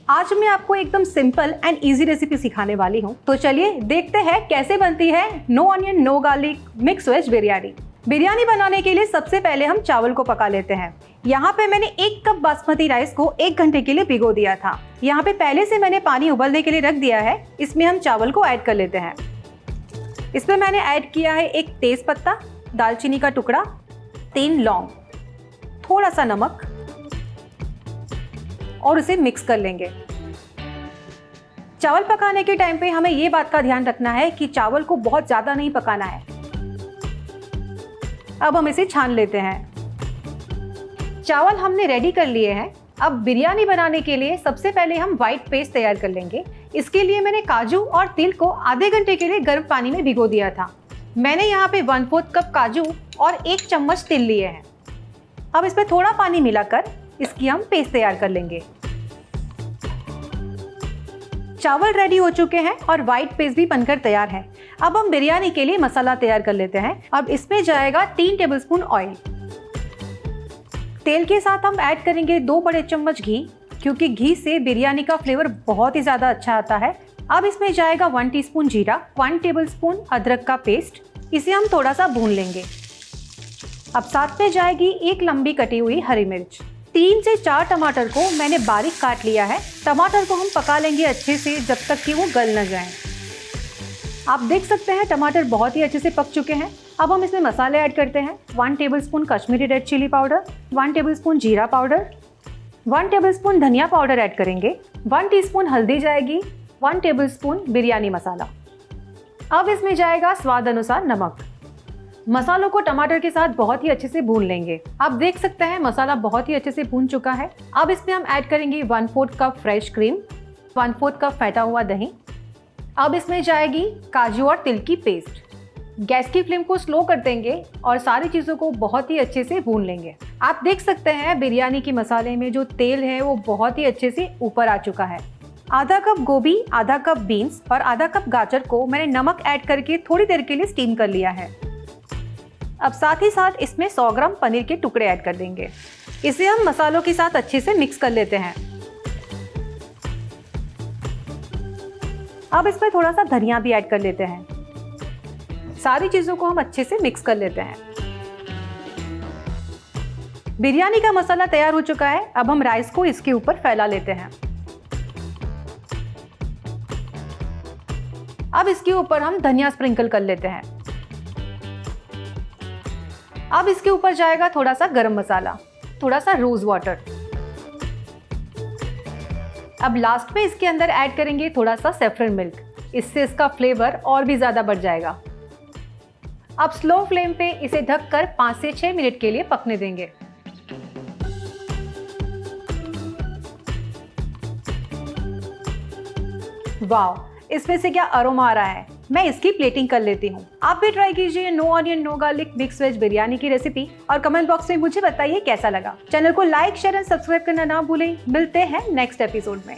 आज मैं आपको एकदम सिंपल एंड इजी रेसिपी सिखाने वाली हूँ। तो चलिए देखते हैं कैसे बनती है no onion no garlic mix veg biryani. Biryani बनाने के लिए सबसे पहले हम चावल को पका लेते हैं। यहाँ पे मैंने 1 कप बासमती राइस को 1 घंटे के लिए भिगो दिया था। यहाँ पे पहले से मैंने पानी उबलने के लिए रख दिया है। इसमें हम चावल को ऐड कर लेते हैं। इसमें मैंने ऐड किया है 1 तेज पत्ता, दालचीनी का टुकड़ा, 3 लौंग, थोड़ा सा नमक और उसे मिक्स कर लेंगे। चावल पकाने के टाइम पे हमें ये बात का ध्यान रखना है कि चावल को बहुत ज्यादा नहीं पकाना है। अब हम इसे छान लेते हैं। चावल हमने रेडी कर लिए हैं। अब बिरयानी बनाने के लिए सबसे पहले हम व्हाइट पेस्ट तैयार कर लेंगे। इसके लिए मैंने काजू और तिल को आधे घंटे के लिए गर्म पानी में भिगो दिया था। मैंने यहाँ पे 1/4 कप काजू और 1 चम्मच तिल लिए हैं। अब इसमें थोड़ा पानी मिलाकर इसकी हम पेस्ट तैयार कर लेंगे। चावल रेडी हो चुके हैं और व्हाइट पेस्ट भी बनकर तैयार है। अब हम बिरयानी के लिए मसाला तैयार कर लेते हैं। अब इसमें जाएगा 3 टेबलस्पून ऑयल। तेल के साथ हम ऐड करेंगे 2 बड़े चम्मच घी, क्योंकि घी से बिरयानी का फ्लेवर बहुत ही ज्यादा अच्छा आता है। अब इसमें जाएगा 1 टीस्पून जीरा, 1 टेबलस्पून अदरक का पेस्ट। इसे हम थोड़ा सा भून लेंगे। अब साथ में जाएगी 1 लंबी कटी हुई हरी मिर्च। 3 से 4 टमाटर को मैंने बारीक काट लिया है। टमाटर को हम पका लेंगे अच्छे से जब तक कि वो गल न जाएं। आप देख सकते हैं टमाटर बहुत ही अच्छे से पक चुके हैं। अब हम इसमें मसाले ऐड करते हैं। 1 tablespoon Kashmiri red chilli powder, 1 tablespoon जीरा पाउडर, 1 टेबलस्पून धनिया पाउडर ऐड करेंगे, 1 टीस्पून हल्दी जाएगी, 1 टेबलस्पून बिरयानी मसाला। अब इसमें जाएगा स्वाद अनुसार नमक। मसालों को टमाटर के साथ बहुत ही अच्छे से भून लेंगे। आप देख सकते हैं मसाला बहुत ही अच्छे से भून चुका है। अब इसमें हम ऐड करेंगे 1/4 कप फ्रेश क्रीम, 1/4 कप फेंटा हुआ दही। अब इसमें जाएगी काजू और तिल की पेस्ट। गैस की फ्लेम को स्लो कर देंगे और सारी चीज़ों को बहुत ही अच्छे से भून लेंगे। आप देख सकते हैं बिरयानी के मसाले में जो तेल है वो बहुत ही अच्छे से ऊपर आ चुका है। आधा कप गोभी, आधा कप बीन्स और आधा कप गाजर को मैंने नमक ऐड करके थोड़ी देर के लिए स्टीम कर लिया है। अब साथ ही साथ इसमें 100 ग्राम पनीर के टुकड़े ऐड कर देंगे। इसे हम मसालों के साथ अच्छे से मिक्स कर लेते हैं। अब इसमें थोड़ा सा धनिया भी ऐड कर लेते हैं। सारी चीजों को हम अच्छे से मिक्स कर लेते हैं। बिरयानी का मसाला तैयार हो चुका है। अब हम राइस को इसके ऊपर फैला लेते हैं। अब इसके ऊपर हम धनिया स्प्रिंकल कर लेते हैं। अब इसके ऊपर जाएगा थोड़ा सा गरम मसाला, थोड़ा सा रोज वाटर। अब लास्ट में इसके अंदर ऐड करेंगे थोड़ा सा सैफरन मिल्क। इससे इसका फ्लेवर और भी ज्यादा बढ़ जाएगा। अब स्लो फ्लेम पे इसे ढककर 5 से 6 मिनट के लिए पकने देंगे। वाह, इसमें से क्या अरोमा आ रहा है। मैं इसकी प्लेटिंग कर लेती हूँ। आप भी ट्राई कीजिए no onion no garlic mix veg biryani की रेसिपी और कमेंट बॉक्स में मुझे बताइए कैसा लगा। चैनल को लाइक, शेयर एंड सब्सक्राइब करना ना भूलें। मिलते हैं नेक्स्ट एपिसोड में।